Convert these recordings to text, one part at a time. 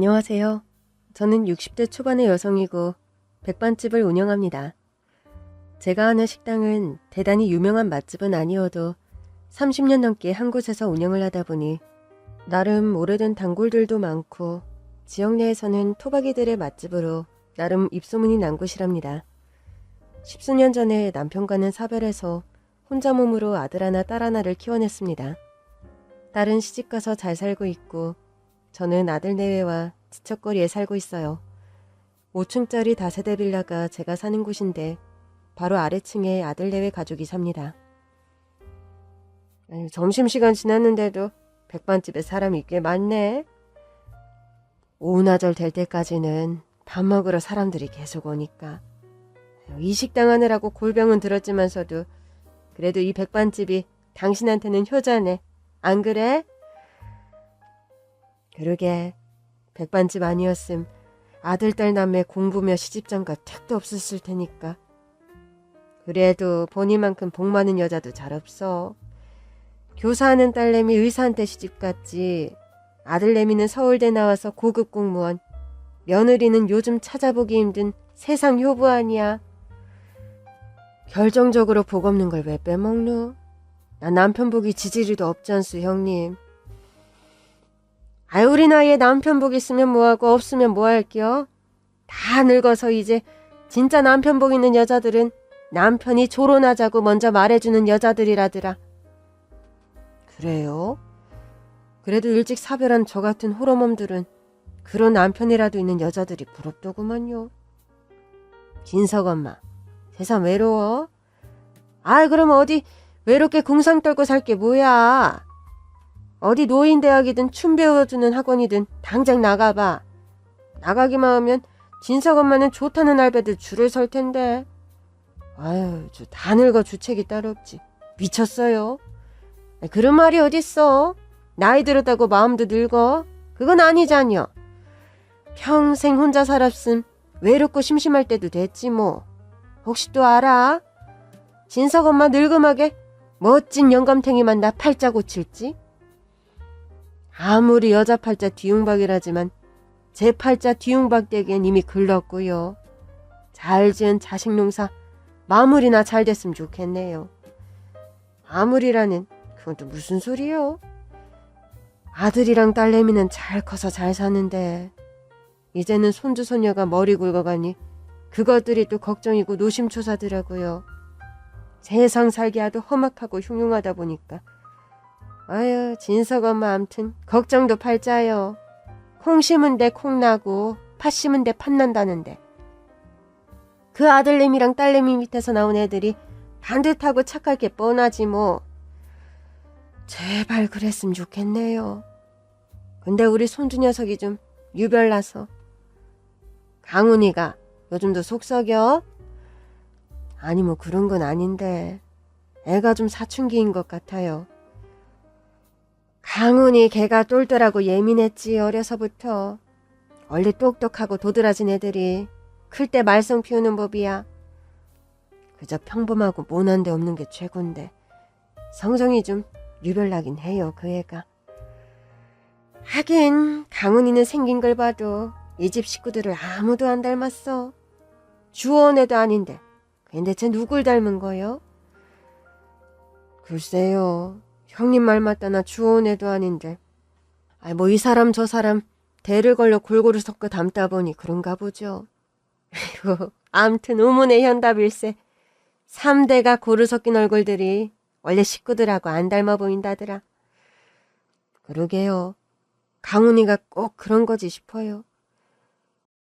안녕하세요. 저는 60대 초반의 여성이고 백반집을 운영합니다. 제가 하는 식당은 대단히 유명한 맛집은 아니어도 30년 넘게 한 곳에서 운영을 하다 보니 나름 오래된 단골들도 많고 지역 내에서는 토박이들의 맛집으로 나름 입소문이 난 곳이랍니다. 10수년 전에 남편과는 사별해서 혼자 몸으로 아들 하나 딸 하나를 키워냈습니다. 딸은 시집가서 잘 살고 있고 저는 아들 내외와 지척거리에 살고 있어요. 5층짜리 다세대 빌라가 제가 사는 곳인데 바로 아래층에 아들 내외 가족이 삽니다. 점심시간 지났는데도 백반집에 사람이 꽤 많네. 오나절 될 때까지는 밥 먹으러 사람들이 계속 오니까 이식당 하느라고 골병은 들었지만서도 그래도 이 백반집이 당신한테는 효자네. 안 그래? 그러게 백반집 아니었음 아들 딸 남매 공부며 시집장가 택도 없었을 테니까. 그래도 본인만큼 복 많은 여자도 잘 없어. 교사하는 딸내미 의사한테 시집갔지. 아들내미는 서울대 나와서 고급 공무원. 며느리는 요즘 찾아보기 힘든 세상 효부 아니야. 결정적으로 복 없는 걸 왜 빼먹노? 나 남편 복이 지지리도 없잖수 형님. 아유 우리 나이에 남편 복 있으면 뭐하고 없으면 뭐할게요. 다 늙어서 이제 진짜 남편 복 있는 여자들은 남편이 조론하자고 먼저 말해주는 여자들이라더라. 그래요? 그래도 일찍 사별한 저 같은 호러멈들은 그런 남편이라도 있는 여자들이 부럽더구만요. 진석 엄마, 세상 외로워? 아이 그럼 어디 외롭게 궁상 떨고 살 게 뭐야. 어디 노인대학이든 춤 배워주는 학원이든 당장 나가봐. 나가기만 하면 진석 엄마는 좋다는 알바들 줄을 설 텐데. 아유 저 다 늙어 주책이 따로 없지. 미쳤어요. 그런 말이 어딨어. 나이 들었다고 마음도 늙어. 그건 아니잖여. 평생 혼자 살았음 외롭고 심심할 때도 됐지 뭐. 혹시 또 알아? 진석 엄마 늙음하게 멋진 영감탱이만 나 팔자 고칠지? 아무리 여자 팔자 뒤웅박이라지만 제 팔자 뒤웅박대기엔 이미 글렀고요. 잘 지은 자식 농사 마무리나 잘 됐으면 좋겠네요. 마무리라는 그건 또 무슨 소리요? 아들이랑 딸내미는 잘 커서 잘 사는데 이제는 손주 손녀가 머리 굵어가니 그것들이 또 걱정이고 노심초사더라고요. 세상 살기 아도 험악하고 흉흉하다 보니까. 아유 진석 엄마 암튼 걱정도 팔자요. 콩 심은 데 콩 나고 팥 심은 데 팥 난다는데 그 아들내미랑 딸내미 밑에서 나온 애들이 반듯하고 착할 게 뻔하지 뭐. 제발 그랬으면 좋겠네요. 근데 우리 손주 녀석이 좀 유별나서. 강훈이가 요즘도 속썩여? 아니 뭐 그런 건 아닌데 애가 좀 사춘기인 것 같아요. 강훈이 걔가 똘똘하고 예민했지. 어려서부터. 원래 똑똑하고 도드라진 애들이 클 때 말썽 피우는 법이야. 그저 평범하고 모난 데 없는 게 최고인데 성정이 좀 유별나긴 해요 그 애가. 하긴 강훈이는 생긴 걸 봐도 이 집 식구들을 아무도 안 닮았어. 주원 애도 아닌데 근데 쟤 누굴 닮은 거요? 글쎄요. 형님 말 맞다나 주원 애도 아닌데. 뭐 이 사람 저 사람 대를 걸려 골고루 섞어 담다 보니 그런가 보죠. 암튼 우문의 현답일세. 3대가 고루 섞인 얼굴들이 원래 식구들하고 안 닮아 보인다더라. 그러게요. 강훈이가 꼭 그런 거지 싶어요.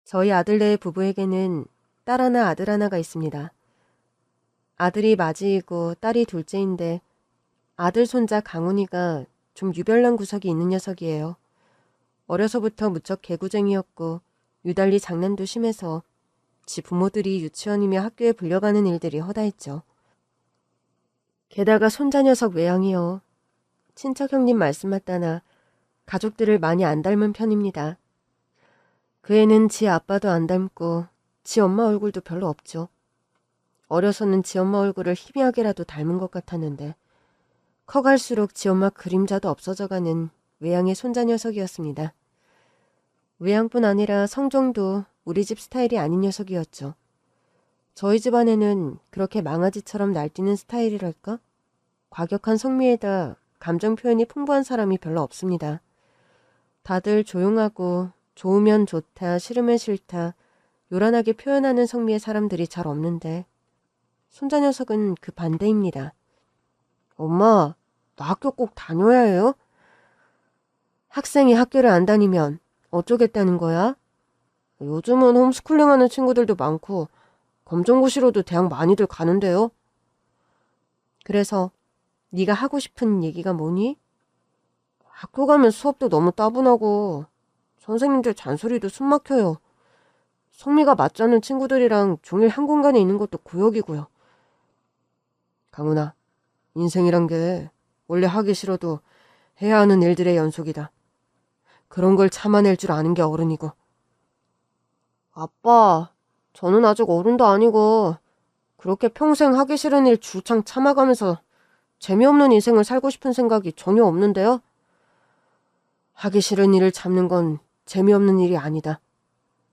저희 아들네 부부에게는 딸 하나 아들 하나가 있습니다. 아들이 맞이이고 딸이 둘째인데 아들 손자 강훈이가 좀 유별난 구석이 있는 녀석이에요. 어려서부터 무척 개구쟁이였고 유달리 장난도 심해서 지 부모들이 유치원이며 학교에 불려가는 일들이 허다했죠. 게다가 손자 녀석 외양이요. 친척 형님 말씀 맞다나 가족들을 많이 안 닮은 편입니다. 그 애는 지 아빠도 안 닮고 지 엄마 얼굴도 별로 없죠. 어려서는 지 엄마 얼굴을 희미하게라도 닮은 것 같았는데 커갈수록 지 엄마 그림자도 없어져가는 외양의 손자 녀석이었습니다. 외양뿐 아니라 성정도 우리 집 스타일이 아닌 녀석이었죠. 저희 집안에는 그렇게 망아지처럼 날뛰는 스타일이랄까? 과격한 성미에다 감정 표현이 풍부한 사람이 별로 없습니다. 다들 조용하고 좋으면 좋다, 싫으면 싫다, 요란하게 표현하는 성미의 사람들이 잘 없는데 손자 녀석은 그 반대입니다. 엄마, 나 학교 꼭 다녀야 해요? 학생이 학교를 안 다니면 어쩌겠다는 거야? 요즘은 홈스쿨링하는 친구들도 많고 검정고시로도 대학 많이들 가는데요. 그래서 네가 하고 싶은 얘기가 뭐니? 학교 가면 수업도 너무 따분하고 선생님들 잔소리도 숨 막혀요. 성미가 맞지 않는 친구들이랑 종일 한 공간에 있는 것도 고역이고요. 강훈아, 인생이란 게 원래 하기 싫어도 해야 하는 일들의 연속이다. 그런 걸 참아낼 줄 아는 게 어른이고. 아빠, 저는 아직 어른도 아니고 그렇게 평생 하기 싫은 일 줄창 참아가면서 재미없는 인생을 살고 싶은 생각이 전혀 없는데요. 하기 싫은 일을 참는 건 재미없는 일이 아니다.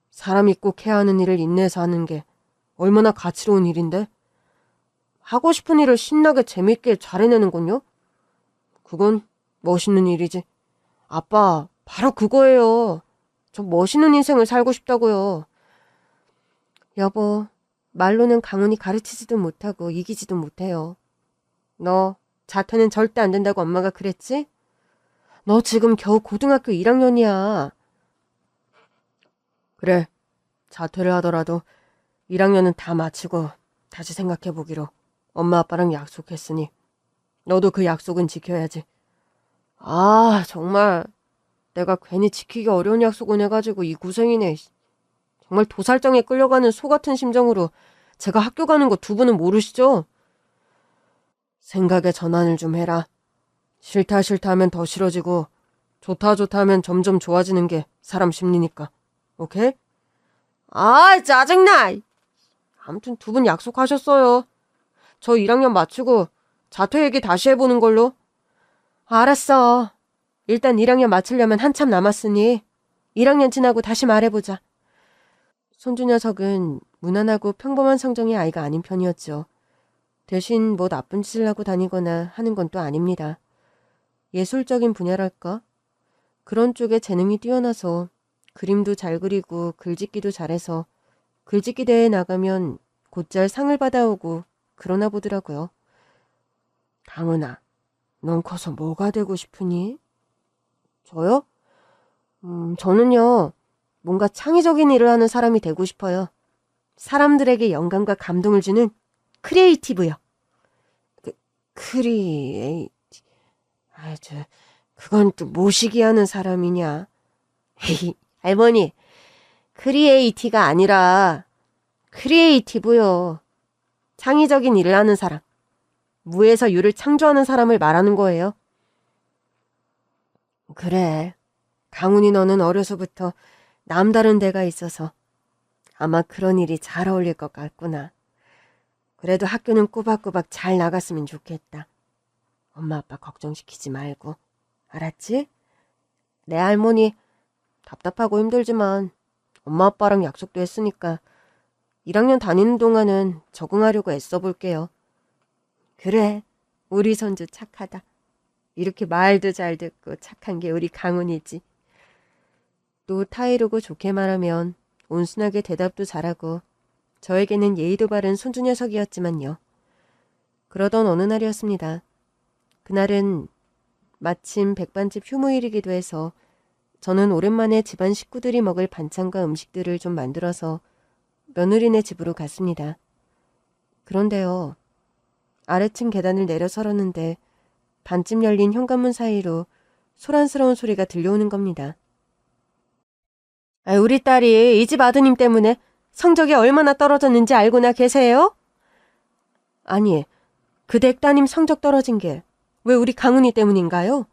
사람이 꼭 해야 하는 일을 인내해서 하는 게 얼마나 가치로운 일인데. 하고 싶은 일을 신나게 재밌게 잘 해내는군요. 그건 멋있는 일이지. 아빠, 바로 그거예요. 저 멋있는 인생을 살고 싶다고요. 여보, 말로는 강훈이 가르치지도 못하고 이기지도 못해요. 너 자퇴는 절대 안 된다고 엄마가 그랬지? 너 지금 겨우 고등학교 1학년이야. 그래, 자퇴를 하더라도 1학년은 다 마치고 다시 생각해보기로 엄마 아빠랑 약속했으니 너도 그 약속은 지켜야지. 아, 정말 내가 괜히 지키기 어려운 약속을 해가지고 이 고생이네. 정말 도살장에 끌려가는 소 같은 심정으로 제가 학교 가는 거 두 분은 모르시죠? 생각의 전환을 좀 해라. 싫다 싫다 하면 더 싫어지고 좋다 좋다 하면 점점 좋아지는 게 사람 심리니까. 오케이? 아, 짜증나! 아무튼 두 분 약속하셨어요. 저 1학년 마치고 자퇴 얘기 다시 해보는 걸로. 알았어. 일단 1학년 마치려면 한참 남았으니 1학년 지나고 다시 말해보자. 손주 녀석은 무난하고 평범한 성정의 아이가 아닌 편이었죠. 대신 뭐 나쁜 짓을 하고 다니거나 하는 건 또 아닙니다. 예술적인 분야랄까? 그런 쪽에 재능이 뛰어나서 그림도 잘 그리고 글짓기도 잘해서 글짓기 대회에 나가면 곧잘 상을 받아오고 그러나 보더라고요. 강은아, 넌 커서 뭐가 되고 싶으니? 저요? 저는요, 뭔가 창의적인 일을 하는 사람이 되고 싶어요. 사람들에게 영감과 감동을 주는 크리에이티브요. 크리에이티... 그건 또 모시기 하는 사람이냐? 헤이, 할머니, 크리에이티가 아니라 크리에이티브요. 창의적인 일을 하는 사람. 무에서 유를 창조하는 사람을 말하는 거예요. 그래, 강훈이 너는 어려서부터 남다른 데가 있어서 아마 그런 일이 잘 어울릴 것 같구나. 그래도 학교는 꼬박꼬박 잘 나갔으면 좋겠다. 엄마 아빠 걱정시키지 말고. 알았지? 내 할머니 답답하고 힘들지만 엄마 아빠랑 약속도 했으니까 1학년 다니는 동안은 적응하려고 애써볼게요. 그래, 우리 손주 착하다. 이렇게 말도 잘 듣고 착한 게 우리 강훈이지. 또 타이르고 좋게 말하면 온순하게 대답도 잘하고 저에게는 예의도 바른 손주 녀석이었지만요. 그러던 어느 날이었습니다. 그날은 마침 백반집 휴무일이기도 해서 저는 오랜만에 집안 식구들이 먹을 반찬과 음식들을 좀 만들어서 며느리네 집으로 갔습니다. 그런데요. 아래층 계단을 내려서렸는데 반쯤 열린 현관문 사이로 소란스러운 소리가 들려오는 겁니다. 우리 딸이 이 집 아드님 때문에 성적이 얼마나 떨어졌는지 알고나 계세요? 아니, 그 댁 따님 성적 떨어진 게 왜 우리 강훈이 때문인가요?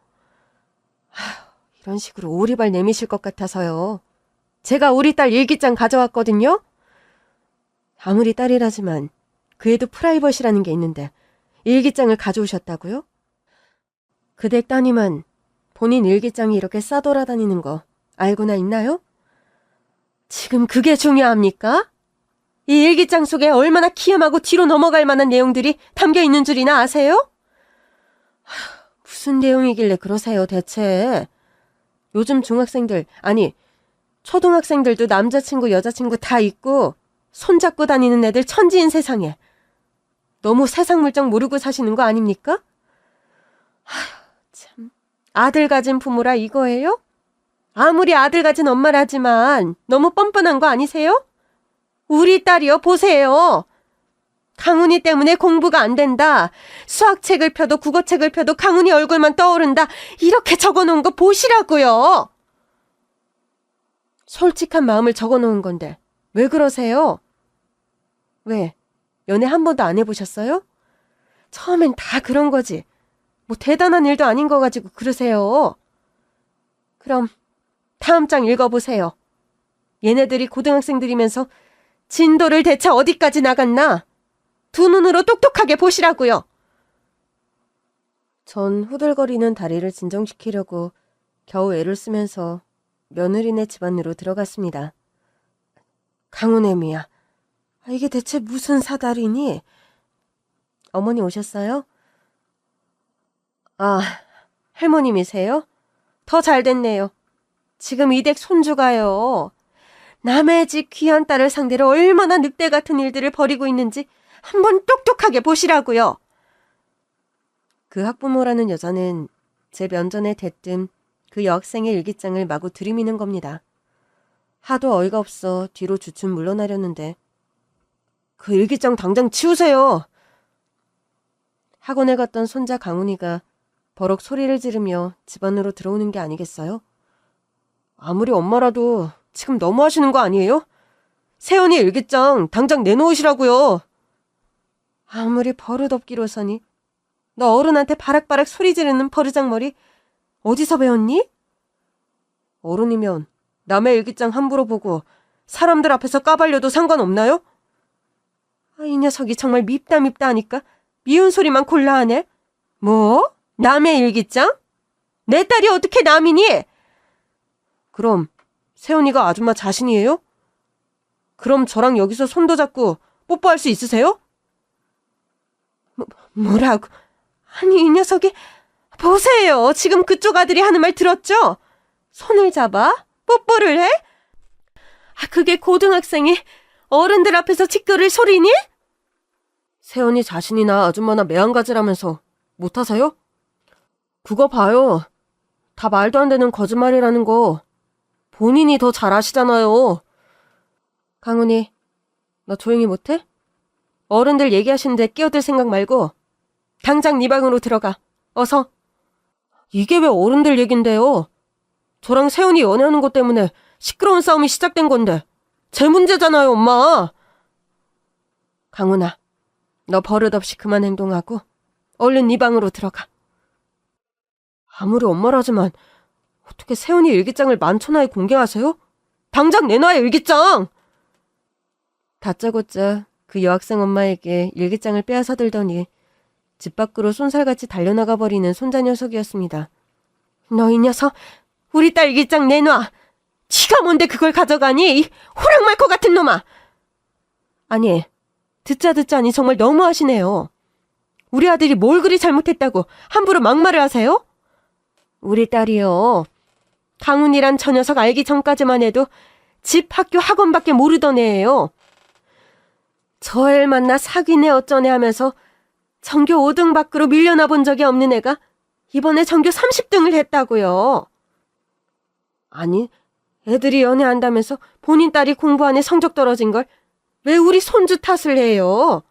이런 식으로 오리발 내미실 것 같아서요. 제가 우리 딸 일기장 가져왔거든요. 아무리 딸이라지만 그에도 프라이버시라는 게 있는데 일기장을 가져오셨다고요? 그 댁 따님은 본인 일기장이 이렇게 싸돌아다니는 거 알고나 있나요? 지금 그게 중요합니까? 이 일기장 속에 얼마나 기염하고 뒤로 넘어갈 만한 내용들이 담겨 있는 줄이나 아세요? 무슨 내용이길래 그러세요, 대체? 요즘 중학생들, 아니, 초등학생들도 남자친구, 여자친구 다 있고 손잡고 다니는 애들 천지인 세상에 너무 세상 물정 모르고 사시는 거 아닙니까? 참, 아들 가진 부모라 이거예요? 아무리 아들 가진 엄마라지만 너무 뻔뻔한 거 아니세요? 우리 딸이요, 보세요. 강훈이 때문에 공부가 안 된다. 수학책을 펴도 국어책을 펴도 강훈이 얼굴만 떠오른다. 이렇게 적어놓은 거 보시라고요. 솔직한 마음을 적어놓은 건데 왜 그러세요? 왜? 연애 한 번도 안 해보셨어요? 처음엔 다 그런 거지. 뭐 대단한 일도 아닌 거 가지고 그러세요. 그럼 다음 장 읽어보세요. 얘네들이 고등학생들이면서 진도를 대체 어디까지 나갔나? 두 눈으로 똑똑하게 보시라고요. 전 후들거리는 다리를 진정시키려고 겨우 애를 쓰면서 며느리네 집 안으로 들어갔습니다. 강훈애미야, 이게 대체 무슨 사달이니? 어머니 오셨어요? 아, 할머님이세요? 더 잘됐네요. 지금 이 댁 손주가요. 남의 집 귀한 딸을 상대로 얼마나 늑대 같은 일들을 벌이고 있는지 한번 똑똑하게 보시라고요. 그 학부모라는 여자는 제 면전에 대뜸 그 여학생의 일기장을 마구 들이미는 겁니다. 하도 어이가 없어 뒤로 주춤 물러나려는데 그 일기장 당장 치우세요. 학원에 갔던 손자 강훈이가 버럭 소리를 지르며 집 안으로 들어오는 게 아니겠어요? 아무리 엄마라도 지금 너무하시는 거 아니에요? 세연이 일기장 당장 내놓으시라고요. 아무리 버릇없기로서니 너 어른한테 바락바락 소리 지르는 버르장머리 어디서 배웠니? 어른이면 남의 일기장 함부로 보고 사람들 앞에서 까발려도 상관없나요? 이 녀석이 정말 밉다 하니까 미운 소리만 골라 하네. 뭐? 남의 일기장? 내 딸이 어떻게 남이니? 그럼 세연이가 아줌마 자신이에요? 그럼 저랑 여기서 손도 잡고 뽀뽀할 수 있으세요? 뭐라고? 아니 이 녀석이 보세요. 지금 그쪽 아들이 하는 말 들었죠? 손을 잡아? 뽀뽀를 해? 그게 고등학생이 어른들 앞에서 치끄를 소리니? 세연이 자신이나 아줌마나 매한가지라면서 못하세요? 그거 봐요. 다 말도 안 되는 거짓말이라는 거 본인이 더 잘 아시잖아요. 강훈이, 너 조용히 못해? 어른들 얘기하시는데 끼어들 생각 말고 당장 네 방으로 들어가. 어서. 이게 왜 어른들 얘긴데요? 저랑 세훈이 연애하는 것 때문에 시끄러운 싸움이 시작된 건데 제 문제잖아요, 엄마. 강훈아, 너 버릇없이 그만 행동하고 얼른 네 방으로 들어가. 아무리 엄마라지만 어떻게 세훈이 일기장을 만천하에 공개하세요? 당장 내놔요, 일기장! 다짜고짜 그 여학생 엄마에게 일기장을 빼앗아 들더니 집 밖으로 쏜살같이 달려나가 버리는 손자 녀석이었습니다. 너 이 녀석, 우리 딸 일기장 내놔! 지가 뭔데 그걸 가져가니? 이 호랑말코 같은 놈아! 아니, 듣자니 정말 너무하시네요. 우리 아들이 뭘 그리 잘못했다고 함부로 막말을 하세요? 우리 딸이요. 강훈이란 저 녀석 알기 전까지만 해도 집, 학교, 학원밖에 모르던 애예요. 저 애를 만나 사귀네 어쩌네 하면서 전교 5등 밖으로 밀려나 본 적이 없는 애가 이번에 전교 30등을 했다고요. 아니, 애들이 연애한다면서 본인 딸이 공부 안에 성적 떨어진 걸 왜 우리 손주 탓을 해요?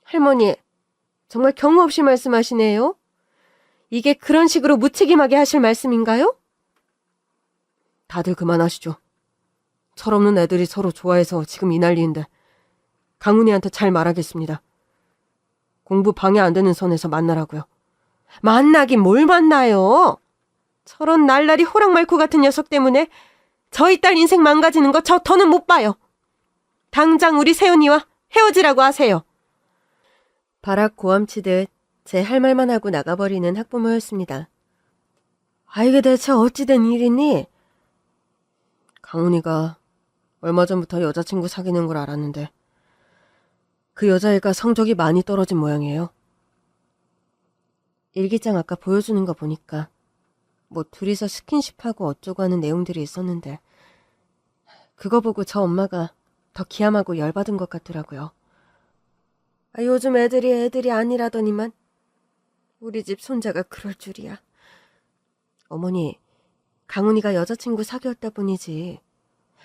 할머니, 정말 경우 없이 말씀하시네요. 이게 그런 식으로 무책임하게 하실 말씀인가요? 다들 그만하시죠. 철없는 애들이 서로 좋아해서 지금 이 난리인데 강훈이한테 잘 말하겠습니다. 공부 방해 안 되는 선에서 만나라고요. 만나긴 뭘 만나요? 저런 날라리 호랑말코 같은 녀석 때문에 저희 딸 인생 망가지는 거 저 더는 못 봐요. 당장 우리 세훈이와 헤어지라고 하세요. 바락 고함치듯 제 할 말만 하고 나가버리는 학부모였습니다. 이게 대체 어찌된 일이니? 강훈이가 얼마 전부터 여자친구 사귀는 걸 알았는데 그 여자애가 성적이 많이 떨어진 모양이에요. 일기장 아까 보여주는 거 보니까 뭐 둘이서 스킨십하고 어쩌고 하는 내용들이 있었는데 그거 보고 저 엄마가 더 기함하고 열받은 것 같더라고요. 요즘 애들이 아니라더니만 우리 집 손자가 그럴 줄이야. 어머니, 강훈이가 여자친구 사귀었다 뿐이지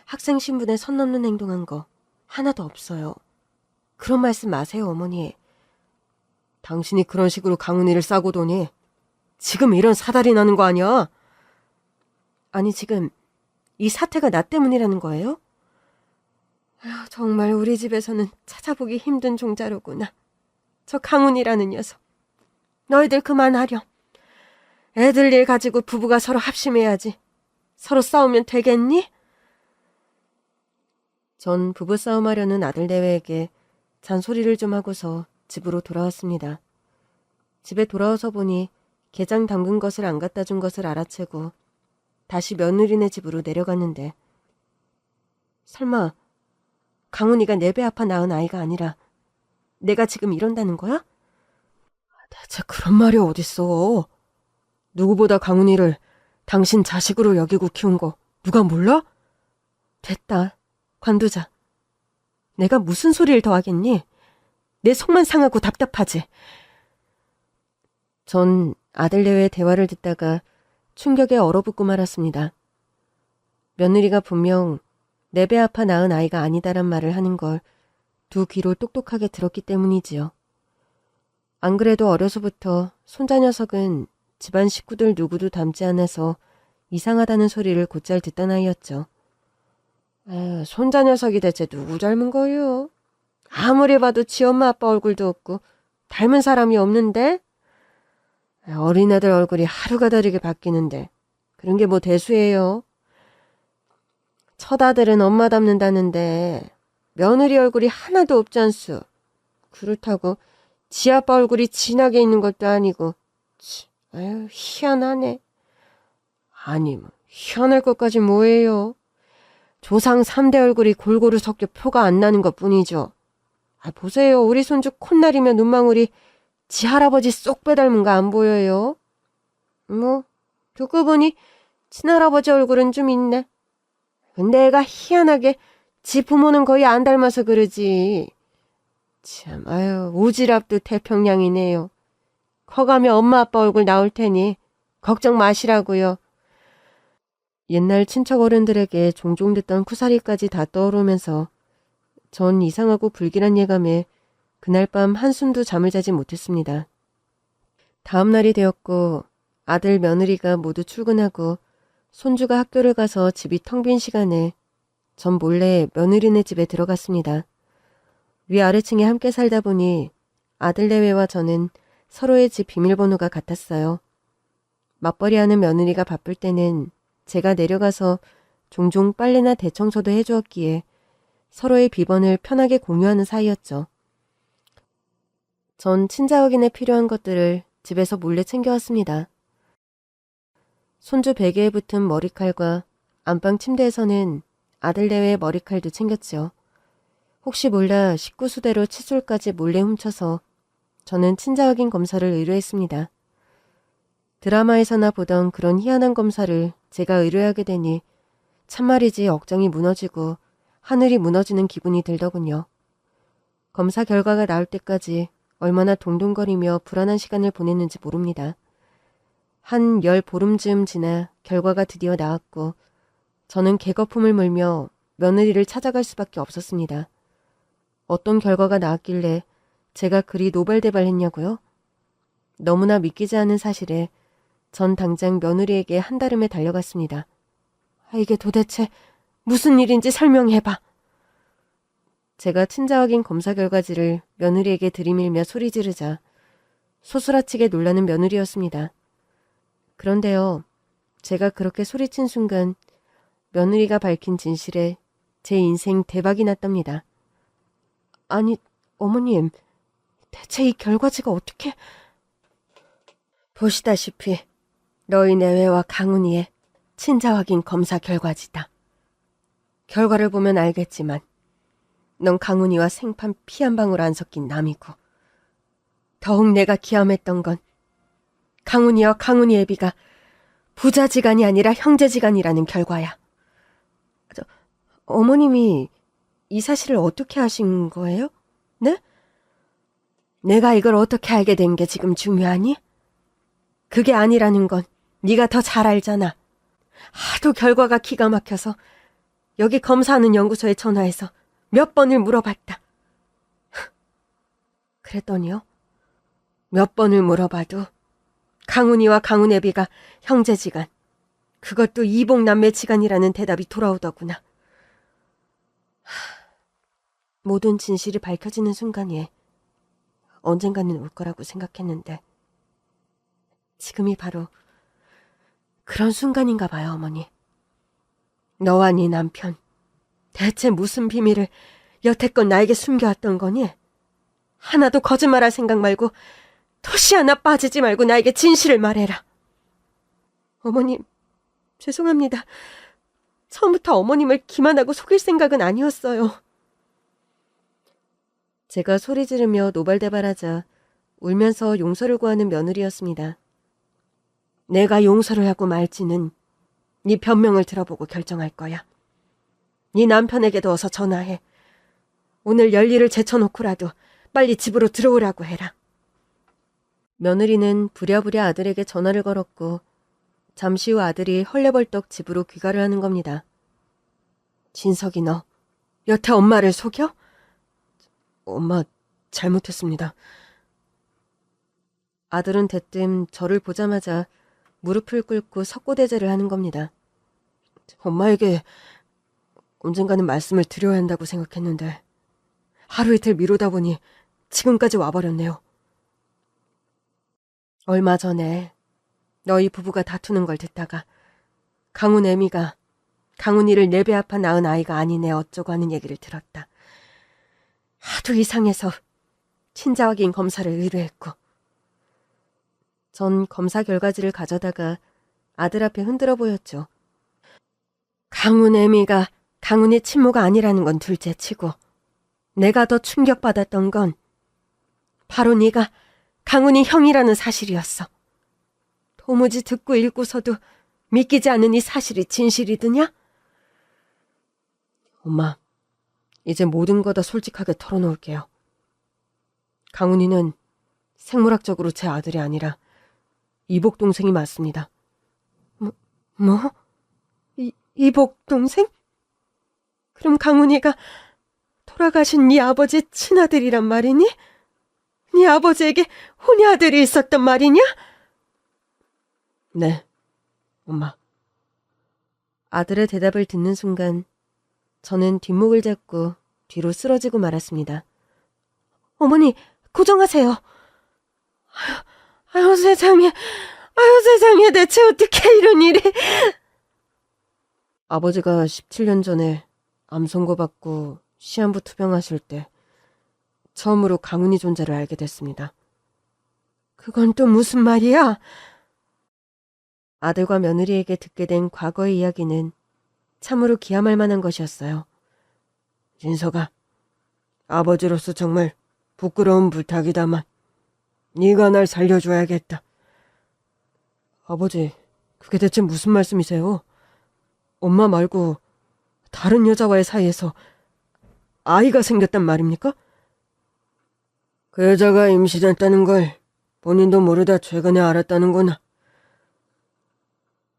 학생 신분에 선 넘는 행동한 거 하나도 없어요. 그런 말씀 마세요, 어머니. 당신이 그런 식으로 강훈이를 싸고 도니 지금 이런 사달이 나는 거 아니야? 아니, 지금 이 사태가 나 때문이라는 거예요? 정말 우리 집에서는 찾아보기 힘든 종자로구나. 저 강훈이라는 녀석. 너희들 그만하렴. 애들 일 가지고 부부가 서로 합심해야지. 서로 싸우면 되겠니? 전 부부싸움하려는 아들내외에게 잔소리를 좀 하고서 집으로 돌아왔습니다. 집에 돌아와서 보니 게장 담근 것을 안 갖다 준 것을 알아채고 다시 며느리네 집으로 내려갔는데 설마 강훈이가 내 배 아파 낳은 아이가 아니라 내가 지금 이런다는 거야? 대체 그런 말이 어딨어. 누구보다 강훈이를 당신 자식으로 여기고 키운 거 누가 몰라? 됐다. 관두자. 내가 무슨 소리를 더 하겠니? 내 속만 상하고 답답하지. 전 아들내외의 대화를 듣다가 충격에 얼어붙고 말았습니다. 며느리가 분명 내 배 아파 낳은 아이가 아니다란 말을 하는 걸 두 귀로 똑똑하게 들었기 때문이지요. 안 그래도 어려서부터 손자 녀석은 집안 식구들 누구도 닮지 않아서 이상하다는 소리를 곧잘 듣던 아이였죠. 손자 녀석이 대체 누구 닮은 거요? 아무리 봐도 지 엄마 아빠 얼굴도 없고 닮은 사람이 없는데? 어린애들 얼굴이 하루가 다르게 바뀌는데 그런 게 뭐 대수예요? 처다들은 엄마 닮는다는데 며느리 얼굴이 하나도 없지 않소. 그렇다고 지 아빠 얼굴이 진하게 있는 것도 아니고. 희한하네. 아니 뭐 희한할 것까지 뭐예요. 조상 3대 얼굴이 골고루 섞여 표가 안 나는 것뿐이죠. 보세요. 우리 손주 콧날이며 눈망울이 지 할아버지 쏙 빼닮은 거 안 보여요? 뭐 두고 보니 친할아버지 얼굴은 좀 있네. 근데 애가 희한하게 지 부모는 거의 안 닮아서 그러지. 참, 오지랖도 태평양이네요. 커가며 엄마 아빠 얼굴 나올 테니 걱정 마시라고요. 옛날 친척 어른들에게 종종 듣던 쿠사리까지 다 떠오르면서 전 이상하고 불길한 예감에 그날 밤 한숨도 잠을 자지 못했습니다. 다음 날이 되었고 아들 며느리가 모두 출근하고 손주가 학교를 가서 집이 텅 빈 시간에 전 몰래 며느리네 집에 들어갔습니다. 위아래층에 함께 살다 보니 아들내외와 저는 서로의 집 비밀번호가 같았어요. 맞벌이하는 며느리가 바쁠 때는 제가 내려가서 종종 빨래나 대청소도 해주었기에 서로의 비번을 편하게 공유하는 사이였죠. 전 친자 확인에 필요한 것들을 집에서 몰래 챙겨왔습니다. 손주 베개에 붙은 머리칼과 안방 침대에서는 아들내외의 머리칼도 챙겼죠. 혹시 몰라 식구수대로 칫솔까지 몰래 훔쳐서 저는 친자 확인 검사를 의뢰했습니다. 드라마에서나 보던 그런 희한한 검사를 제가 의뢰하게 되니 참말이지 억장이 무너지고 하늘이 무너지는 기분이 들더군요. 검사 결과가 나올 때까지 얼마나 동동거리며 불안한 시간을 보냈는지 모릅니다. 한 10보름쯤 지나 결과가 드디어 나왔고 저는 개거품을 물며 며느리를 찾아갈 수밖에 없었습니다. 어떤 결과가 나왔길래 제가 그리 노발대발했냐고요? 너무나 믿기지 않은 사실에 전 당장 며느리에게 한달음에 달려갔습니다. 이게 도대체 무슨 일인지 설명해봐. 제가 친자 확인 검사 결과지를 며느리에게 들이밀며 소리 지르자 소스라치게 놀라는 며느리였습니다. 그런데요, 제가 그렇게 소리친 순간 며느리가 밝힌 진실에 제 인생 대박이 났답니다. 아니, 어머님, 대체 이 결과지가 어떻게... 보시다시피 너희 내외와 강훈이의 친자 확인 검사 결과지다. 결과를 보면 알겠지만 넌 강훈이와 생판 피 한 방울 안 섞인 남이고, 더욱 내가 기함했던 건 강훈이와 강훈이 애비가 부자지간이 아니라 형제지간이라는 결과야. 어머님이 이 사실을 어떻게 아신 거예요? 네? 내가 이걸 어떻게 알게 된 게 지금 중요하니? 그게 아니라는 건 네가 더 잘 알잖아. 하도 결과가 기가 막혀서 여기 검사하는 연구소에 전화해서 몇 번을 물어봤다. 그랬더니요, 몇 번을 물어봐도 강훈이와 강훈애비가 형제지간, 그것도 이복남매지간이라는 대답이 돌아오더구나. 모든 진실이 밝혀지는 순간이 언젠가는 올 거라고 생각했는데 지금이 바로 그런 순간인가 봐요, 어머니. 너와 네 남편, 대체 무슨 비밀을 여태껏 나에게 숨겨왔던 거니? 하나도 거짓말할 생각 말고 토시 하나 빠지지 말고 나에게 진실을 말해라. 어머님, 죄송합니다. 처음부터 어머님을 기만하고 속일 생각은 아니었어요. 제가 소리 지르며 노발대발하자 울면서 용서를 구하는 며느리였습니다. 내가 용서를 하고 말지는 네 변명을 들어보고 결정할 거야. 네 남편에게도 어서 전화해. 오늘 열일을 제쳐놓고라도 빨리 집으로 들어오라고 해라. 며느리는 부랴부랴 아들에게 전화를 걸었고 잠시 후 아들이 헐레벌떡 집으로 귀가를 하는 겁니다. 진석이, 너 여태 엄마를 속여? 엄마, 잘못했습니다. 아들은 대뜸 저를 보자마자 무릎을 꿇고 석고대죄를 하는 겁니다. 엄마에게 언젠가는 말씀을 드려야 한다고 생각했는데 하루 이틀 미루다 보니 지금까지 와버렸네요. 얼마 전에 너희 부부가 다투는 걸 듣다가 강훈 애미가 강훈이를 내 배 아파 낳은 아이가 아니네 어쩌고 하는 얘기를 들었다. 하도 이상해서 친자 확인 검사를 의뢰했고, 전 검사 결과지를 가져다가 아들 앞에 흔들어 보였죠. 강훈 애미가 강훈이 친모가 아니라는 건 둘째치고 내가 더 충격받았던 건 바로 네가 강훈이 형이라는 사실이었어. 도무지 듣고 읽고서도 믿기지 않는 이 사실이 진실이드냐? 엄마, 이제 모든 거 다 솔직하게 털어놓을게요. 강훈이는 생물학적으로 제 아들이 아니라 이복 동생이 맞습니다. 뭐? 이복 동생? 그럼 강훈이가 돌아가신 네 아버지 친아들이란 말이니? 네 아버지에게 혼외아들이 있었단 말이냐? 네, 엄마. 아들의 대답을 듣는 순간 저는 뒷목을 잡고 뒤로 쓰러지고 말았습니다. 어머니, 고정하세요. 아유 세상에, 대체 어떻게 이런 일이. 아버지가 17년 전에 암 선고받고 시한부 투병하실 때 처음으로 강훈이 존재를 알게 됐습니다. 그건 또 무슨 말이야? 아들과 며느리에게 듣게 된 과거의 이야기는 참으로 기함할 만한 것이었어요. 진석아, 아버지로서 정말 부끄러운 부탁이다만 네가 날 살려줘야겠다. 아버지, 그게 대체 무슨 말씀이세요? 엄마 말고 다른 여자와의 사이에서 아이가 생겼단 말입니까? 그 여자가 임신했다는 걸 본인도 모르다 최근에 알았다는구나.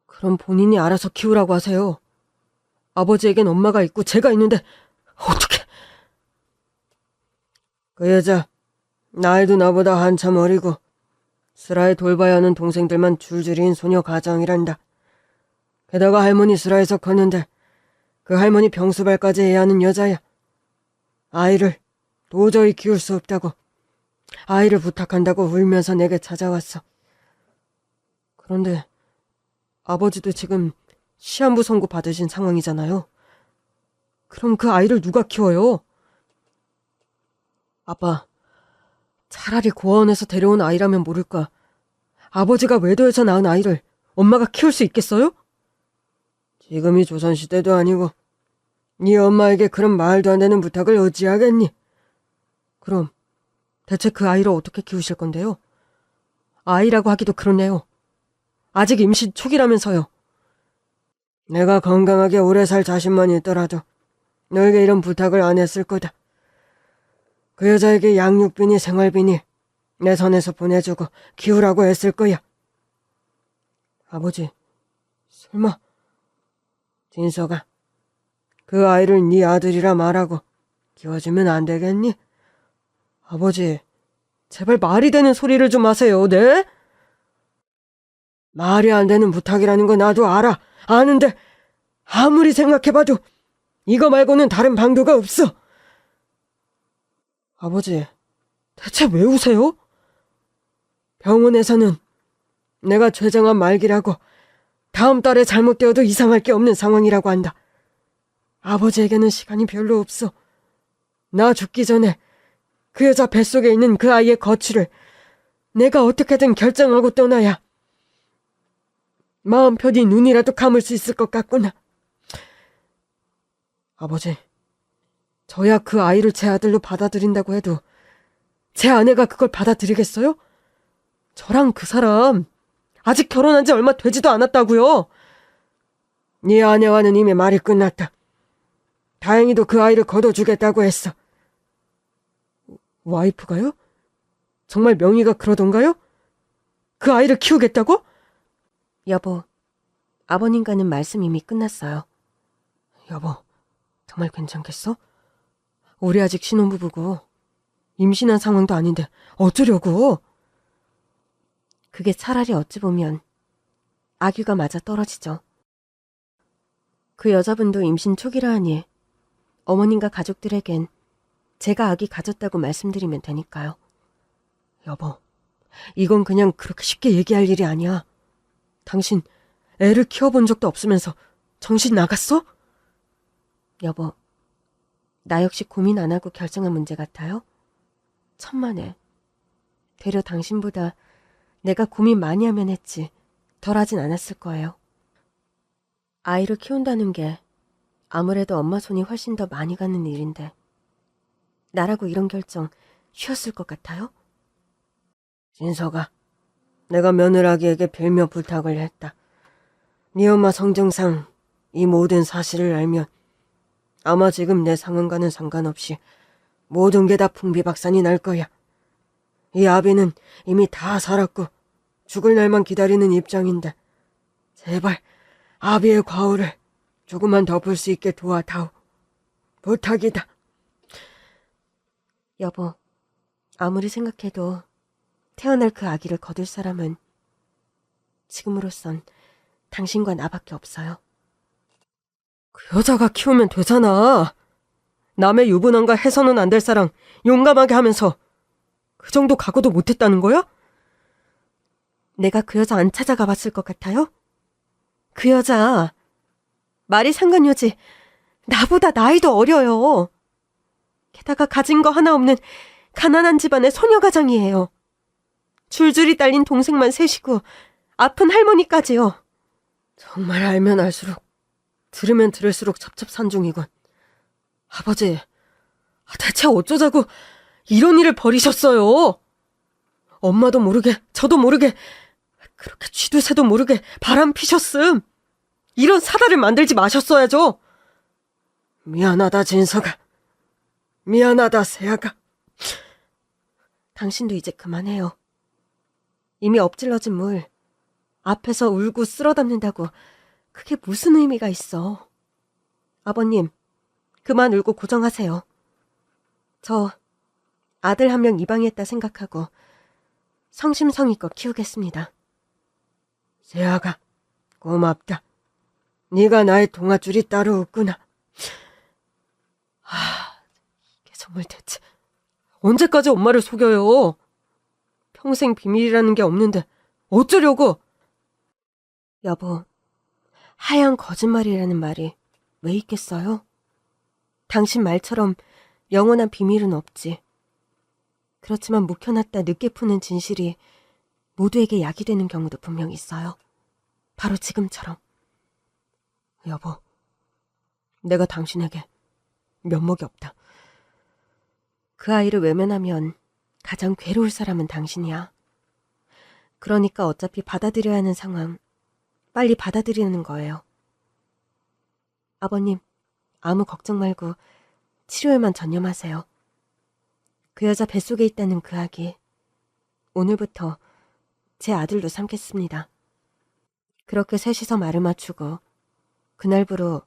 그럼 본인이 알아서 키우라고 하세요. 아버지에겐 엄마가 있고 제가 있는데 어떻게? 그 여자 나이도 나보다 한참 어리고 슬아에 돌봐야 하는 동생들만 줄줄이인 소녀 가정이란다. 게다가 할머니 슬아에서 컸는데 그 할머니 병수발까지 해야 하는 여자야. 아이를 도저히 키울 수 없다고, 아이를 부탁한다고 울면서 내게 찾아왔어. 그런데 아버지도 지금 시한부 선고 받으신 상황이잖아요. 그럼 그 아이를 누가 키워요? 아빠, 차라리 고아원에서 데려온 아이라면 모를까, 아버지가 외도에서 낳은 아이를 엄마가 키울 수 있겠어요? 지금이 조선시대도 아니고 네 엄마에게 그런 말도 안 되는 부탁을 어찌하겠니? 그럼 대체 그 아이를 어떻게 키우실 건데요? 아이라고 하기도 그렇네요. 아직 임신 초기라면서요. 내가 건강하게 오래 살 자신만 있더라도 너에게 이런 부탁을 안 했을 거다. 그 여자에게 양육비니 생활비니 내 선에서 보내주고 키우라고 했을 거야. 아버지, 설마. 진서가, 그 아이를 네 아들이라 말하고 키워주면 안 되겠니? 아버지, 제발 말이 되는 소리를 좀 하세요, 네? 말이 안 되는 부탁이라는 거 나도 알아. 아는데 아무리 생각해봐도 이거 말고는 다른 방도가 없어. 아버지, 대체 왜 우세요? 병원에서는 내가 췌장암 말기라고 다음 달에 잘못되어도 이상할 게 없는 상황이라고 한다. 아버지에게는 시간이 별로 없어. 나 죽기 전에 그 여자 뱃속에 있는 그 아이의 거취를 내가 어떻게든 결정하고 떠나야 마음 편히 눈이라도 감을 수 있을 것 같구나. 아버지, 저야 그 아이를 제 아들로 받아들인다고 해도 제 아내가 그걸 받아들이겠어요? 저랑 그 사람 아직 결혼한 지 얼마 되지도 않았다고요. 네 아내와는 이미 말이 끝났다. 다행히도 그 아이를 거둬주겠다고 했어. 와이프가요? 정말 명의가 그러던가요? 그 아이를 키우겠다고? 여보, 아버님과는 말씀 이미 끝났어요. 여보, 정말 괜찮겠어? 우리 아직 신혼부부고 임신한 상황도 아닌데 어쩌려고? 그게 차라리 어찌 보면 아기가 맞아 떨어지죠. 그 여자분도 임신 초기라 하니 어머님과 가족들에겐 제가 아기 가졌다고 말씀드리면 되니까요. 여보, 이건 그냥 그렇게 쉽게 얘기할 일이 아니야. 당신 애를 키워본 적도 없으면서 정신 나갔어? 여보, 나 역시 고민 안 하고 결정한 문제 같아요? 천만에. 되려 당신보다 내가 고민 많이 하면 했지 덜 하진 않았을 거예요. 아이를 키운다는 게 아무래도 엄마 손이 훨씬 더 많이 가는 일인데 나라고 이런 결정 쉬웠을 것 같아요? 진서가, 내가 며느라기에게 빌며 부탁을 했다. 네 엄마 성정상 이 모든 사실을 알면 아마 지금 내 상황과는 상관없이 모든 게 다 풍비박산이 날 거야. 이 아비는 이미 다 살았고 죽을 날만 기다리는 입장인데 제발 아비의 과오를 조금만 덮을 수 있게 도와다오. 부탁이다. 여보, 아무리 생각해도 태어날 그 아기를 거둘 사람은 지금으로선 당신과 나밖에 없어요. 그 여자가 키우면 되잖아. 남의 유부남과 해서는 안 될 사랑 용감하게 하면서 그 정도 각오도 못했다는 거야? 내가 그 여자 안 찾아가 봤을 것 같아요? 그 여자 말이 상관요지 나보다 나이도 어려요. 게다가 가진 거 하나 없는 가난한 집안의 소녀가장이에요. 줄줄이 딸린 동생만 셋이고 아픈 할머니까지요. 정말 알면 알수록 들으면 들을수록 첩첩산중이군. 아버지, 대체 어쩌자고 이런 일을 벌이셨어요? 엄마도 모르게 저도 모르게 그렇게 쥐도 새도 모르게 바람 피셨음. 이런 사달을 만들지 마셨어야죠. 미안하다 진서가. 미안하다 세아가. 당신도 이제 그만해요. 이미 엎질러진 물 앞에서 울고 쓸어담는다고 그게 무슨 의미가 있어. 아버님, 그만 울고 고정하세요. 저 아들 한 명 입양했다 생각하고 성심성의껏 키우겠습니다. 세아가, 고맙다. 네가 나의 동아줄이 따로 없구나. 이게 정말 대체 언제까지 엄마를 속여요? 평생 비밀이라는 게 없는데 어쩌려고? 여보, 하얀 거짓말이라는 말이 왜 있겠어요? 당신 말처럼 영원한 비밀은 없지. 그렇지만 묵혀놨다 늦게 푸는 진실이 모두에게 약이 되는 경우도 분명 있어요. 바로 지금처럼. 여보, 내가 당신에게 면목이 없다. 그 아이를 외면하면 가장 괴로울 사람은 당신이야. 그러니까 어차피 받아들여야 하는 상황, 빨리 받아들이는 거예요. 아버님, 아무 걱정 말고 치료에만 전념하세요. 그 여자 뱃속에 있다는 그 아기, 오늘부터 제 아들로 삼겠습니다. 그렇게 셋이서 말을 맞추고 그날부로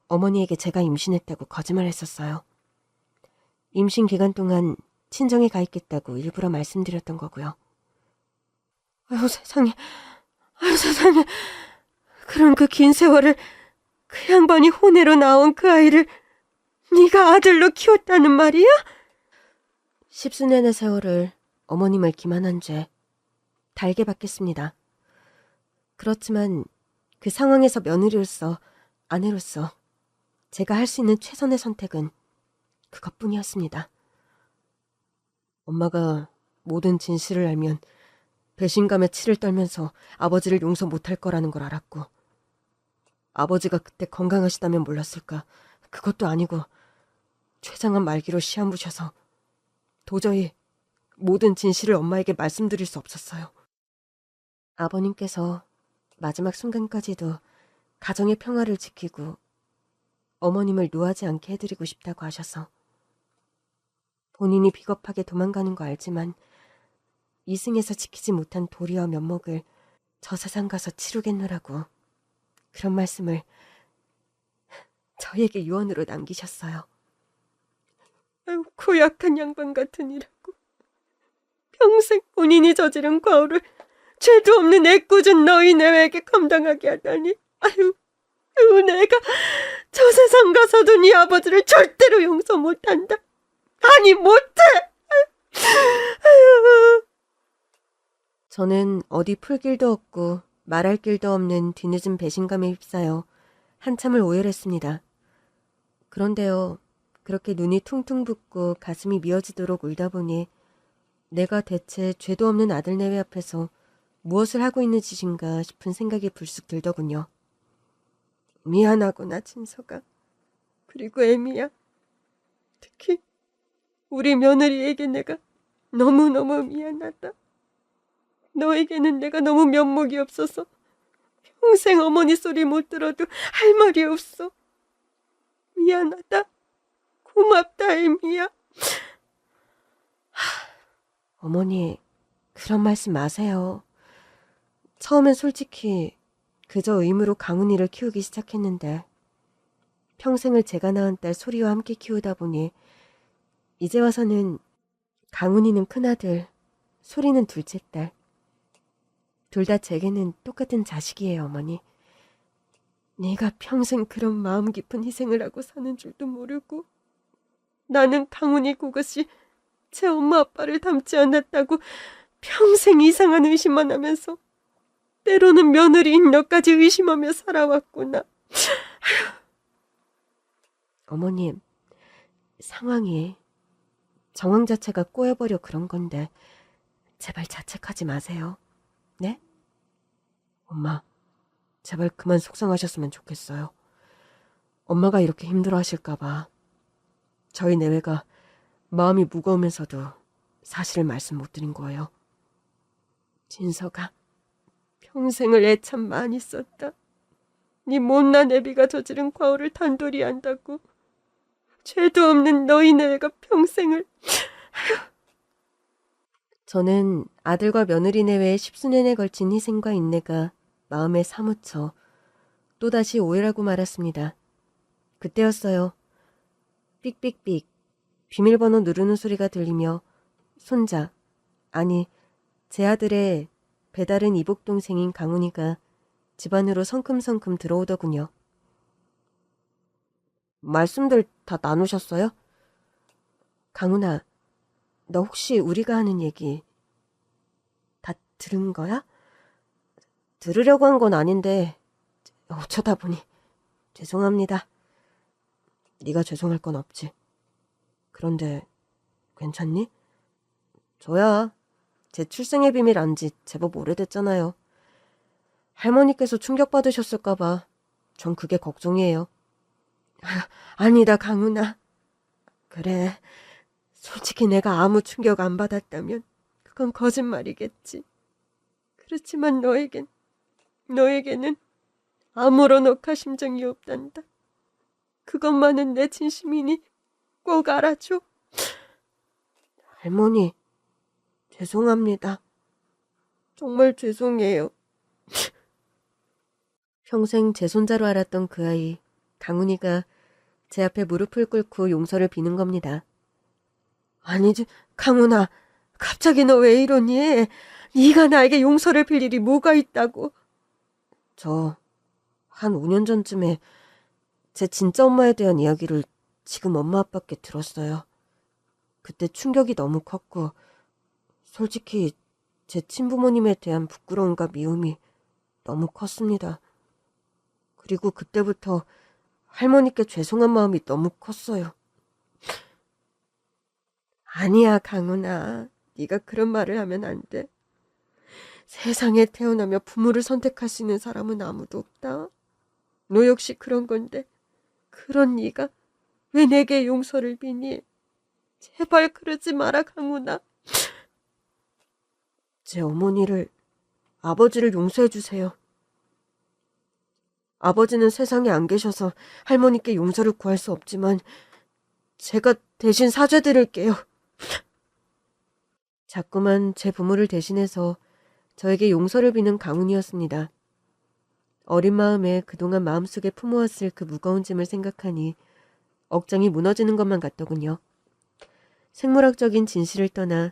어머니에게 제가 임신했다고 거짓말했었어요. 임신 기간 동안 친정에 가 있겠다고 일부러 말씀드렸던 거고요. 아유 세상에, 아유 세상에. 그럼 그 긴 세월을 그 양반이 혼외로 나온 그 아이를 네가 아들로 키웠다는 말이야? 십수년의 세월을 어머님을 기만한 죄 달게 받겠습니다. 그렇지만 그 상황에서 며느리로서, 아내로서 제가 할 수 있는 최선의 선택은 그것뿐이었습니다. 엄마가 모든 진실을 알면 배신감에 치를 떨면서 아버지를 용서 못할 거라는 걸 알았고, 아버지가 그때 건강하시다면 몰랐을까. 그것도 아니고 췌장암 말기로 시한부셔서 도저히 모든 진실을 엄마에게 말씀드릴 수 없었어요. 아버님께서 마지막 순간까지도 가정의 평화를 지키고 어머님을 노하지 않게 해드리고 싶다고 하셔서 본인이 비겁하게 도망가는 거 알지만 이승에서 지키지 못한 도리와 면목을 저 세상 가서 치르겠노라고 그런 말씀을 저에게 유언으로 남기셨어요. 아유, 고약한 양반 같으니라고. 평생 본인이 저지른 과오를 죄도 없는 애꿎은 너희 내외에게 감당하게 하다니. 아유, 내가 저 세상 가서도 네 아버지를 절대로 용서 못한다. 아니, 못해! 아유. 저는 어디 풀 길도 없고 말할 길도 없는 뒤늦은 배신감에 휩싸여 한참을 오열했습니다. 그런데요, 그렇게 눈이 퉁퉁 붓고 가슴이 미어지도록 울다 보니 내가 대체 죄도 없는 아들 내외 앞에서 무엇을 하고 있는 짓인가 싶은 생각이 불쑥 들더군요. 미안하구나, 진서가. 그리고 애미야. 특히 우리 며느리에게 내가 너무너무 미안하다. 너에게는 내가 너무 면목이 없어서 평생 어머니 소리 못 들어도 할 말이 없어. 미안하다. 고맙다, 애미야. 어머니, 그런 말씀 마세요. 처음엔 솔직히 그저 의무로 강훈이를 키우기 시작했는데 평생을 제가 낳은 딸 소리와 함께 키우다 보니 이제 와서는 강훈이는 큰아들, 소리는 둘째 딸. 둘 다 제게는 똑같은 자식이에요, 어머니. 네가 평생 그런 마음 깊은 희생을 하고 사는 줄도 모르고 나는 강훈이 그것이 제 엄마 아빠를 닮지 않았다고 평생 이상한 의심만 하면서 때로는 며느리인 너까지 의심하며 살아왔구나. 어머님, 상황이 정황 자체가 꼬여버려 그런 건데 제발 자책하지 마세요. 네? 엄마, 제발 그만 속상하셨으면 좋겠어요. 엄마가 이렇게 힘들어하실까봐 저희 내외가 마음이 무거우면서도 사실을 말씀 못 드린 거예요. 진서가 평생을 애참 많이 썼다. 네 못난 애비가 저지른 과오를 단돌이 한다고. 죄도 없는 너희 내외가 평생을. 저는 아들과 며느리 내외의 십수년에 걸친 희생과 인내가 마음에 사무쳐 또다시 오해라고 말았습니다. 그때였어요. 삑삑삑 비밀번호 누르는 소리가 들리며 손자, 아니 제 아들의 배다른 이복동생인 강훈이가 집 안으로 성큼성큼 들어오더군요. 말씀들 다 나누셨어요? 강훈아, 너 혹시 우리가 하는 얘기 다 들은 거야? 들으려고 한 건 아닌데 어쩌다 보니 죄송합니다. 네가 죄송할 건 없지. 그런데 괜찮니? 저야 제 출생의 비밀 안 지 제법 오래됐잖아요. 할머니께서 충격받으셨을까봐 전 그게 걱정이에요. 아니다, 강훈아. 그래, 솔직히 내가 아무 충격 안 받았다면 그건 거짓말이겠지. 그렇지만 너에게는 아무런 억하심정이 없단다. 그것만은 내 진심이니 꼭 알아줘. 할머니, 죄송합니다. 정말 죄송해요. 평생 제 손자로 알았던 그 아이, 강훈이가 제 앞에 무릎을 꿇고 용서를 비는 겁니다. 아니지, 강훈아. 갑자기 너 왜 이러니? 네가 나에게 용서를 빌 일이 뭐가 있다고. 저 한 5년 전쯤에 제 진짜 엄마에 대한 이야기를 지금 엄마 아빠께 들었어요. 그때 충격이 너무 컸고 솔직히 제 친부모님에 대한 부끄러움과 미움이 너무 컸습니다. 그리고 그때부터 할머니께 죄송한 마음이 너무 컸어요. 아니야, 강훈아. 네가 그런 말을 하면 안 돼. 세상에 태어나며 부모를 선택할 수 있는 사람은 아무도 없다. 너 역시 그런 건데 그런 네가 왜 내게 용서를 비니? 제발 그러지 마라, 강훈아. 제 어머니를, 아버지를 용서해 주세요. 아버지는 세상에 안 계셔서 할머니께 용서를 구할 수 없지만 제가 대신 사죄드릴게요. 자꾸만 제 부모를 대신해서 저에게 용서를 비는 강훈이었습니다. 어린 마음에 그동안 마음속에 품어왔을 그 무거운 짐을 생각하니 억장이 무너지는 것만 같더군요. 생물학적인 진실을 떠나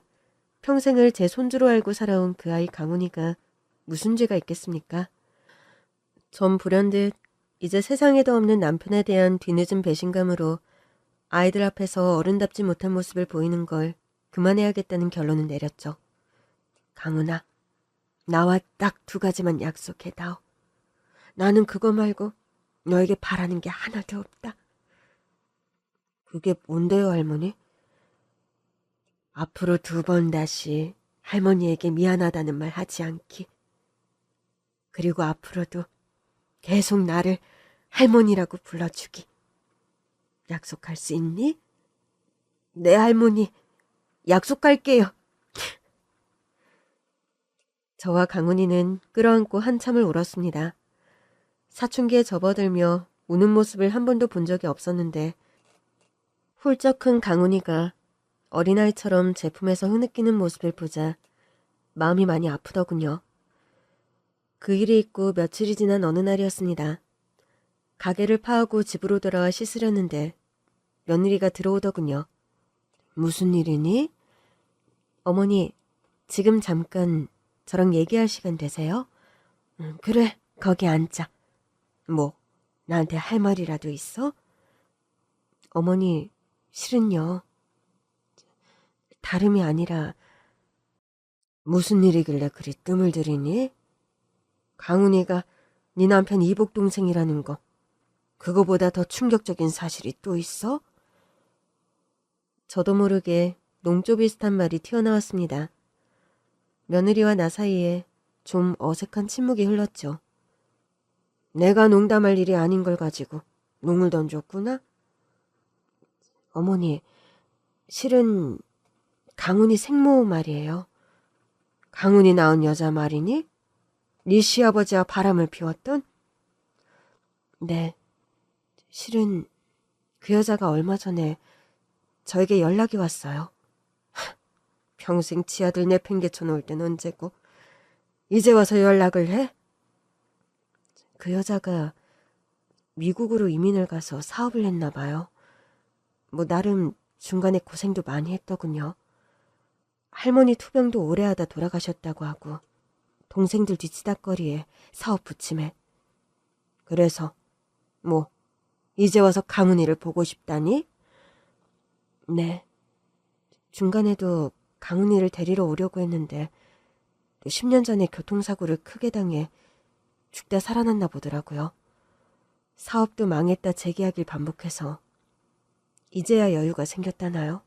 평생을 제 손주로 알고 살아온 그 아이 강훈이가 무슨 죄가 있겠습니까? 전 불현듯 이제 세상에도 없는 남편에 대한 뒤늦은 배신감으로 아이들 앞에서 어른답지 못한 모습을 보이는 걸 그만해야겠다는 결론을 내렸죠. 강훈아, 나와 딱 2가지만 약속해다오. 나는 그거 말고 너에게 바라는 게 하나도 없다. 그게 뭔데요, 할머니? 앞으로 2번 다시 할머니에게 미안하다는 말 하지 않기. 그리고 앞으로도 계속 나를 할머니라고 불러주기. 약속할 수 있니? 네, 할머니. 약속할게요. 저와 강훈이는 끌어안고 한참을 울었습니다. 사춘기에 접어들며 우는 모습을 한 번도 본 적이 없었는데 훌쩍 큰 강훈이가 어린아이처럼 제 품에서 흐느끼는 모습을 보자 마음이 많이 아프더군요. 그 일이 있고 며칠이 지난 어느 날이었습니다. 가게를 파하고 집으로 돌아와 씻으려는데 며느리가 들어오더군요. 무슨 일이니? 어머니, 지금 잠깐 저랑 얘기할 시간 되세요? 그래, 거기 앉아. 뭐, 나한테 할 말이라도 있어? 어머니, 실은요. 다름이 아니라 무슨 일이길래 그리 뜸을 들이니? 강훈이가 네 남편 이복 동생이라는 거. 그거보다 더 충격적인 사실이 또 있어? 저도 모르게 농조 비슷한 말이 튀어나왔습니다. 며느리와 나 사이에 좀 어색한 침묵이 흘렀죠. 내가 농담할 일이 아닌 걸 가지고 농을 던졌구나? 어머니, 실은 강훈이 생모 말이에요. 강훈이 낳은 여자 말이니? 네 시아버지와 바람을 피웠던? 네, 실은 그 여자가 얼마 전에 저에게 연락이 왔어요. 평생 지아들 내팽개쳐 놓을 땐 언제고 이제 와서 연락을 해? 그 여자가 미국으로 이민을 가서 사업을 했나 봐요. 뭐 나름 중간에 고생도 많이 했더군요. 할머니 투병도 오래 하다 돌아가셨다고 하고 동생들 뒤치다꺼리에 사업 부침해. 그래서 뭐 이제 와서 강훈이를 보고 싶다니? 네. 중간에도 강훈이를 데리러 오려고 했는데 또 10년 전에 교통사고를 크게 당해 죽다 살아났나 보더라고요. 사업도 망했다 재계약일 반복해서 이제야 여유가 생겼다나요?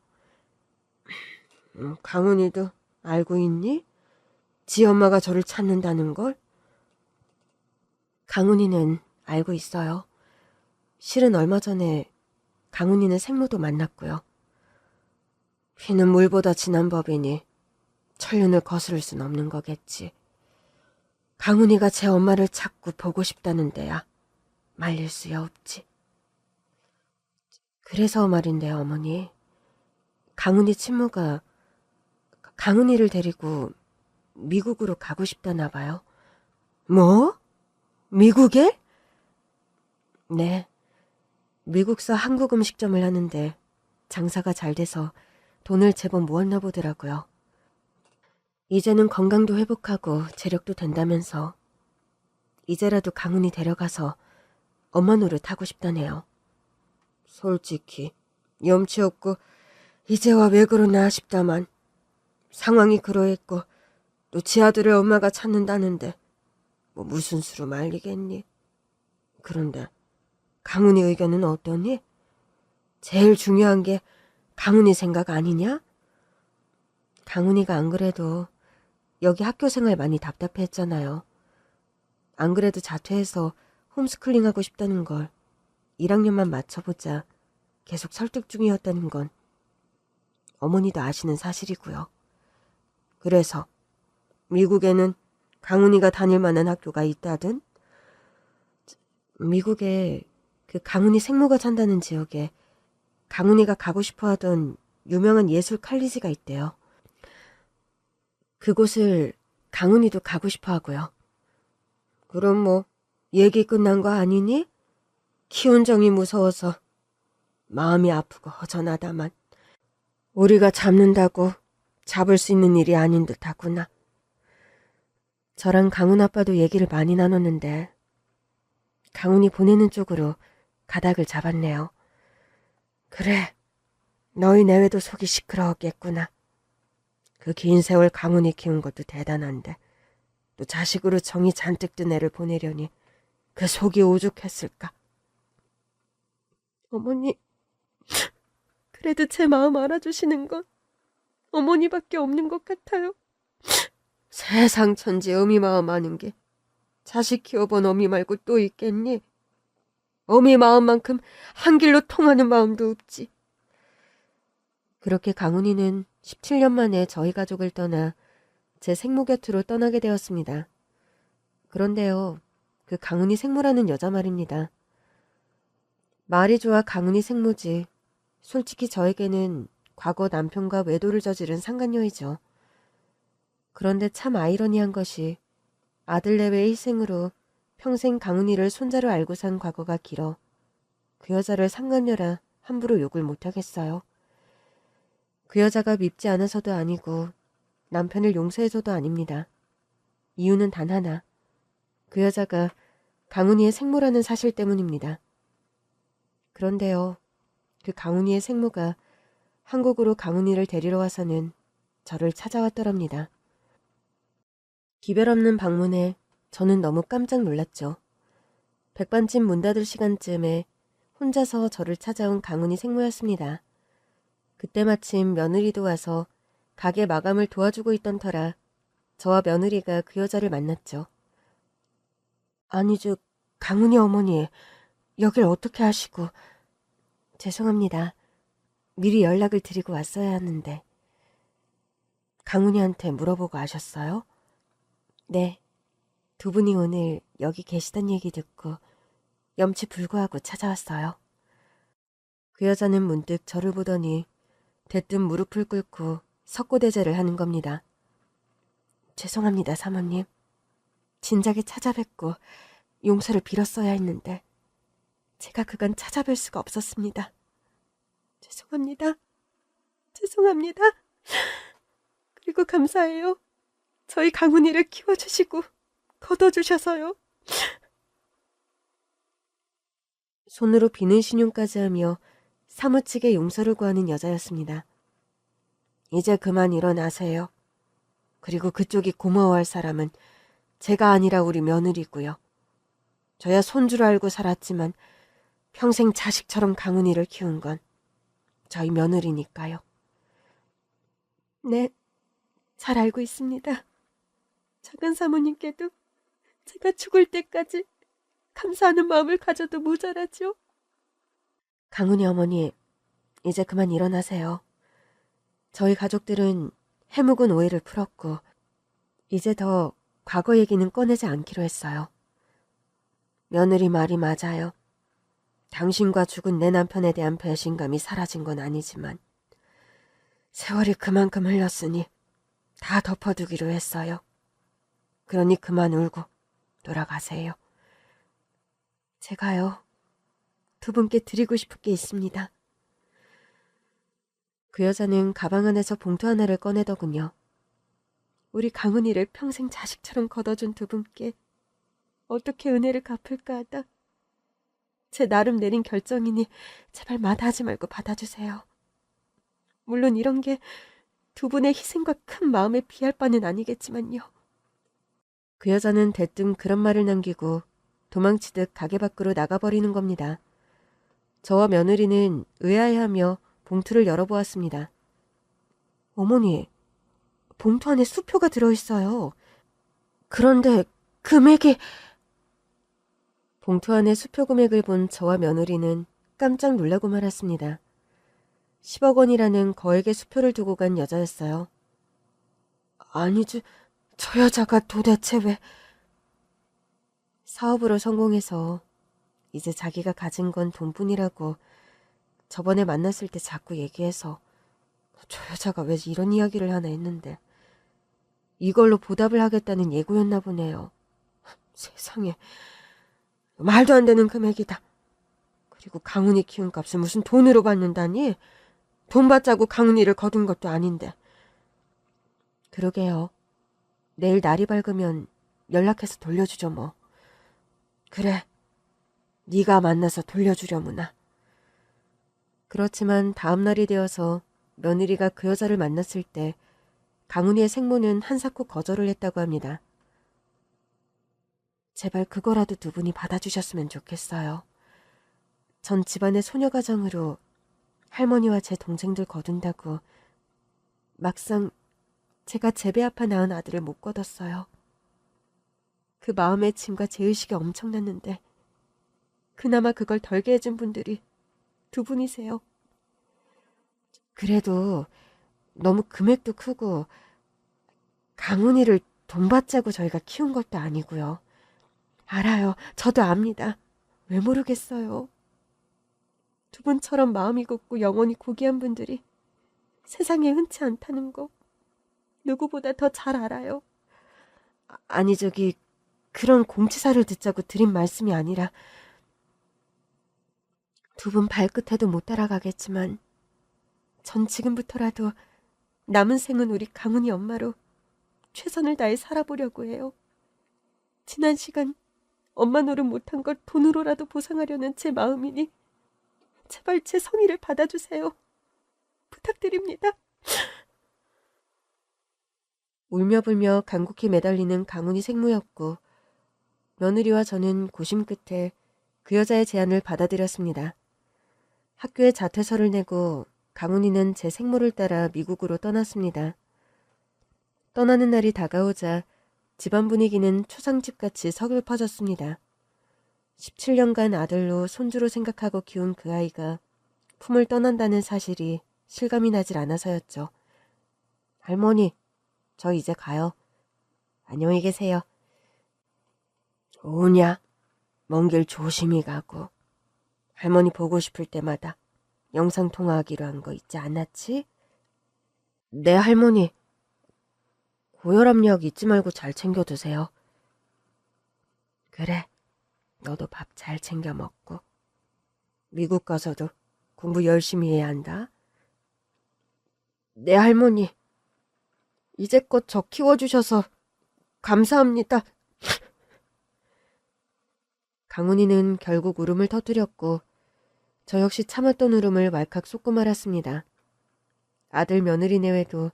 강훈이도 알고 있니? 지 엄마가 저를 찾는다는 걸? 강훈이는 알고 있어요. 실은 얼마 전에 강훈이는 생모도 만났고요. 피는 물보다 진한 법이니 천륜을 거스를 순 없는 거겠지. 강훈이가 제 엄마를 자꾸 보고 싶다는데야 말릴 수야 없지. 그래서 말인데요, 어머니. 강훈이 친모가 강훈이를 데리고 미국으로 가고 싶다나 봐요. 뭐? 미국에? 네. 미국서 한국 음식점을 하는데 장사가 잘 돼서 돈을 제법 모았나 보더라고요. 이제는 건강도 회복하고 재력도 된다면서 이제라도 강훈이 데려가서 엄마 노릇하고 싶다네요. 솔직히 염치 없고 이제와 왜 그러나 싶다만 상황이 그러했고 또 지 아들을 엄마가 찾는다는데 뭐 무슨 수로 말리겠니? 그런데 강훈이 의견은 어떠니? 제일 중요한 게 강훈이 생각 아니냐? 강훈이가 안 그래도 여기 학교 생활 많이 답답해했잖아요. 안 그래도 자퇴해서 홈스쿨링 하고 싶다는 걸 1학년만 맞춰보자 계속 설득 중이었다는 건 어머니도 아시는 사실이고요. 그래서 미국에는 강훈이가 다닐 만한 학교가 있다든? 미국에 그 강훈이 생모가 산다는 지역에 강훈이가 가고 싶어하던 유명한 예술 칼리지가 있대요. 그곳을 강훈이도 가고 싶어하고요. 그럼 뭐 얘기 끝난 거 아니니? 키운 정이 무서워서 마음이 아프고 허전하다만 우리가 잡는다고 잡을 수 있는 일이 아닌 듯 하구나. 저랑 강훈 아빠도 얘기를 많이 나눴는데 강훈이 보내는 쪽으로 가닥을 잡았네요. 그래, 너희 내외도 속이 시끄러웠겠구나. 그 긴 세월 강훈이 키운 것도 대단한데 또 자식으로 정이 잔뜩 든 애를 보내려니 그 속이 오죽했을까. 어머니, 그래도 제 마음 알아주시는 건 어머니밖에 없는 것 같아요. 세상 천지 어미 마음 아는 게 자식 키워본 어미 말고 또 있겠니? 어미 마음만큼 한 길로 통하는 마음도 없지. 그렇게 강훈이는 17년 만에 저희 가족을 떠나 제 생모 곁으로 떠나게 되었습니다. 그런데요, 그 강훈이 생모라는 여자 말입니다. 말이 좋아 강훈이 생모지. 솔직히 저에게는 과거 남편과 외도를 저지른 상간녀이죠. 그런데 참 아이러니한 것이 아들 내외의 희생으로 평생 강훈이를 손자로 알고 산 과거가 길어 그 여자를 상간녀라 함부로 욕을 못하겠어요. 그 여자가 밉지 않아서도 아니고 남편을 용서해서도 아닙니다. 이유는 단 하나. 그 여자가 강훈이의 생모라는 사실 때문입니다. 그런데요, 그 강훈이의 생모가 한국으로 강훈이를 데리러 와서는 저를 찾아왔더랍니다. 기별 없는 방문에 저는 너무 깜짝 놀랐죠. 백반집 문 닫을 시간쯤에 혼자서 저를 찾아온 강훈이 생모였습니다. 그때 마침 며느리도 와서 가게 마감을 도와주고 있던 터라 저와 며느리가 그 여자를 만났죠. 아니, 강훈이 어머니, 여길 어떻게 하시고... 죄송합니다. 미리 연락을 드리고 왔어야 하는데. 강훈이한테 물어보고 아셨어요? 네. 두 분이 오늘 여기 계시단 얘기 듣고 염치 불구하고 찾아왔어요. 그 여자는 문득 저를 보더니 대뜸 무릎을 꿇고 석고대죄를 하는 겁니다. 죄송합니다, 사모님. 진작에 찾아뵙고 용서를 빌었어야 했는데 제가 그간 찾아뵐 수가 없었습니다. 죄송합니다. 죄송합니다. 그리고 감사해요. 저희 강훈이를 키워주시고 걷어주셔서요. 손으로 비는 신용까지 하며 사무치게 용서를 구하는 여자였습니다. 이제 그만 일어나세요. 그리고 그쪽이 고마워할 사람은 제가 아니라 우리 며느리고요. 저야 손주로 알고 살았지만 평생 자식처럼 강훈이를 키운 건 저희 며느리니까요. 네, 잘 알고 있습니다. 작은 사모님께도 제가 죽을 때까지 감사하는 마음을 가져도 모자라죠. 강훈이 어머니, 이제 그만 일어나세요. 저희 가족들은 해묵은 오해를 풀었고 이제 더 과거 얘기는 꺼내지 않기로 했어요. 며느리 말이 맞아요. 당신과 죽은 내 남편에 대한 배신감이 사라진 건 아니지만 세월이 그만큼 흘렀으니 다 덮어두기로 했어요. 그러니 그만 울고 돌아가세요. 제가요, 두 분께 드리고 싶은 게 있습니다. 그 여자는 가방 안에서 봉투 하나를 꺼내더군요. 우리 강은이를 평생 자식처럼 걷어준 두 분께 어떻게 은혜를 갚을까 하다 제 나름 내린 결정이니 제발 마다하지 말고 받아주세요. 물론 이런 게 두 분의 희생과 큰 마음에 비할 바는 아니겠지만요. 그 여자는 대뜸 그런 말을 남기고 도망치듯 가게 밖으로 나가버리는 겁니다. 저와 며느리는 의아해하며 봉투를 열어보았습니다. 어머니, 봉투 안에 수표가 들어있어요. 그런데 금액이... 봉투 안에 수표 금액을 본 저와 며느리는 깜짝 놀라고 말았습니다. 10억 원이라는 거액의 수표를 두고 간 여자였어요. 아니지, 저 여자가 도대체 왜... 사업으로 성공해서 이제 자기가 가진 건 돈뿐이라고 저번에 만났을 때 자꾸 얘기해서 저 여자가 왜 이런 이야기를 하나 했는데 이걸로 보답을 하겠다는 예고였나 보네요. 세상에, 말도 안 되는 금액이다. 그리고 강훈이 키운 값을 무슨 돈으로 받는다니? 돈 받자고 강훈이를 거둔 것도 아닌데. 그러게요. 내일 날이 밝으면 연락해서 돌려주죠 뭐. 그래, 네가 만나서 돌려주려무나. 그렇지만 다음 날이 되어서 며느리가 그 여자를 만났을 때 강훈이의 생모는 한사코 거절을 했다고 합니다. 제발 그거라도 두 분이 받아주셨으면 좋겠어요. 전 집안의 소녀가정으로 할머니와 제 동생들 거둔다고 막상 제가 제 배 아파 낳은 아들을 못 거뒀어요. 그 마음의 짐과 죄의식이 엄청났는데 그나마 그걸 덜게 해준 분들이 두 분이세요. 그래도 너무 금액도 크고 강훈이를 돈 받자고 저희가 키운 것도 아니고요. 알아요. 저도 압니다. 왜 모르겠어요. 두 분처럼 마음이 곱고 영혼이 고귀한 분들이 세상에 흔치 않다는 거 누구보다 더 잘 알아요. 아니 저기 그런 공치사를 듣자고 드린 말씀이 아니라 두 분 발끝에도 못 따라가겠지만 전 지금부터라도 남은 생은 우리 강훈이 엄마로 최선을 다해 살아보려고 해요. 지난 시간 엄마 노릇 못한 걸 돈으로라도 보상하려는 제 마음이니 제발 제 성의를 받아주세요. 부탁드립니다. 울며불며 간곡히 매달리는 강훈이 생모였고 며느리와 저는 고심 끝에 그 여자의 제안을 받아들였습니다. 학교에 자퇴서를 내고 강훈이는 제 생모를 따라 미국으로 떠났습니다. 떠나는 날이 다가오자 집안 분위기는 초상집같이 서글퍼졌습니다. 17년간 아들로 손주로 생각하고 키운 그 아이가 품을 떠난다는 사실이 실감이 나질 않아서였죠. 할머니, 저 이제 가요. 안녕히 계세요. 오냐? 먼 길 조심히 가고. 할머니 보고 싶을 때마다 영상통화하기로 한 거 잊지 않았지? 네, 할머니. 고혈압약 잊지 말고 잘 챙겨 드세요. 그래, 너도 밥 잘 챙겨 먹고. 미국 가서도 공부 열심히 해야 한다. 네, 할머니. 이제껏 저 키워주셔서 감사합니다. 강훈이는 결국 울음을 터뜨렸고 저 역시 참았던 울음을 왈칵 쏟고 말았습니다. 아들 며느리 내외도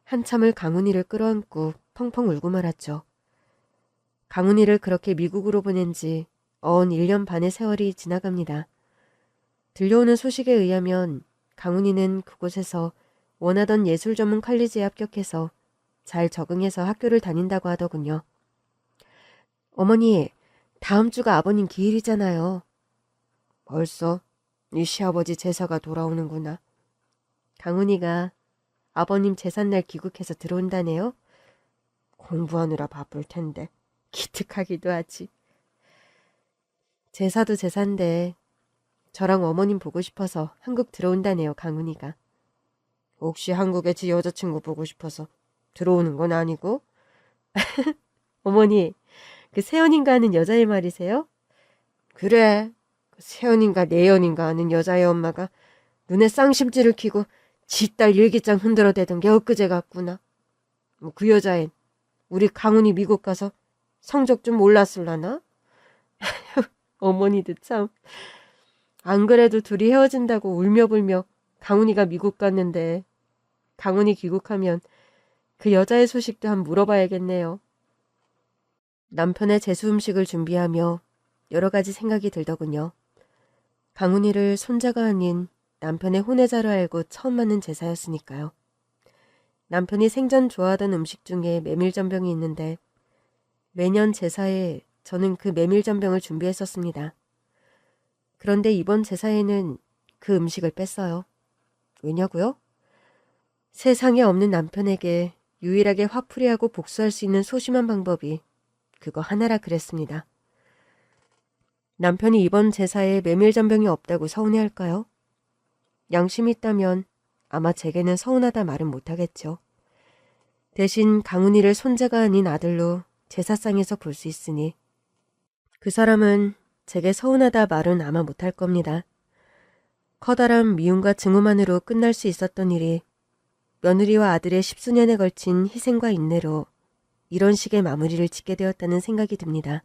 한참을 강훈이를 끌어안고 펑펑 울고 말았죠. 강훈이를 그렇게 미국으로 보낸 지 어언 1년 반의 세월이 지나갑니다. 들려오는 소식에 의하면 강훈이는 그곳에서 원하던 예술 전문 칼리지에 합격해서 잘 적응해서 학교를 다닌다고 하더군요. 어머니, 다음 주가 아버님 기일이잖아요. 벌써? 이 시아버지 제사가 돌아오는구나. 강훈이가 아버님 제삿날 귀국해서 들어온다네요. 공부하느라 바쁠 텐데 기특하기도 하지. 제사도 제사인데 저랑 어머님 보고 싶어서 한국 들어온다네요. 강훈이가. 혹시 한국에 지 여자친구 보고 싶어서 들어오는 건 아니고? 어머니, 그 세연인가 하는 여자애 말이세요? 그래. 그 세연인가 내연인가 하는 여자애 엄마가 눈에 쌍심지를 키고 지 딸 일기장 흔들어대던 게 엊그제 같구나. 그 여자애 우리 강훈이 미국 가서 성적 좀 올랐을라나? 어머니도 참. 안 그래도 둘이 헤어진다고 울며불며 강훈이가 미국 갔는데 강훈이 귀국하면 그 여자의 소식도 한번 물어봐야겠네요. 남편의 제수 음식을 준비하며 여러 가지 생각이 들더군요. 강훈이를 손자가 아닌 남편의 혼외자로 알고 처음 맞는 제사였으니까요. 남편이 생전 좋아하던 음식 중에 메밀전병이 있는데 매년 제사에 저는 그 메밀전병을 준비했었습니다. 그런데 이번 제사에는 그 음식을 뺐어요. 왜냐고요? 세상에 없는 남편에게 유일하게 화풀이하고 복수할 수 있는 소심한 방법이 그거 하나라 그랬습니다. 남편이 이번 제사에 메밀전병이 없다고 서운해할까요? 양심이 있다면 아마 제게는 서운하다 말은 못하겠죠. 대신 강훈이를 손자가 아닌 아들로 제사상에서 볼 수 있으니 그 사람은 제게 서운하다 말은 아마 못할 겁니다. 커다란 미움과 증오만으로 끝날 수 있었던 일이 며느리와 아들의 10수년에 걸친 희생과 인내로 이런 식의 마무리를 짓게 되었다는 생각이 듭니다.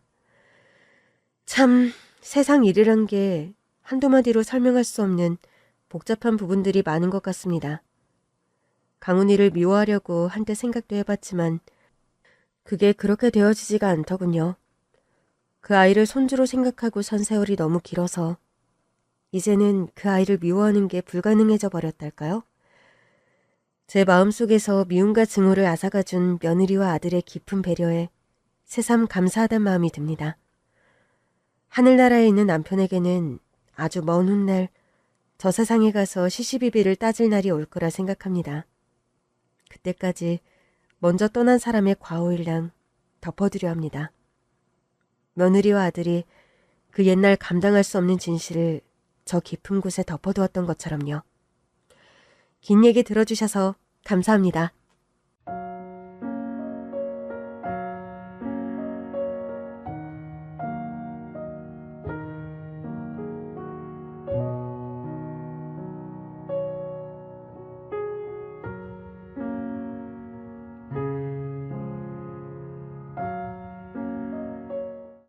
참 세상 일이란 게 한두 마디로 설명할 수 없는 복잡한 부분들이 많은 것 같습니다. 강훈이를 미워하려고 한때 생각도 해봤지만 그게 그렇게 되어지지가 않더군요. 그 아이를 손주로 생각하고 산 세월이 너무 길어서 이제는 그 아이를 미워하는 게 불가능해져 버렸달까요? 제 마음속에서 미움과 증오를 앗아가준 며느리와 아들의 깊은 배려에 새삼 감사하단 마음이 듭니다. 하늘나라에 있는 남편에게는 아주 먼 훗날 저 세상에 가서 시시비비를 따질 날이 올 거라 생각합니다. 그때까지 먼저 떠난 사람의 과오일랑 덮어두려 합니다. 며느리와 아들이 그 옛날 감당할 수 없는 진실을 저 깊은 곳에 덮어두었던 것처럼요. 긴 얘기 들어주셔서 감사합니다.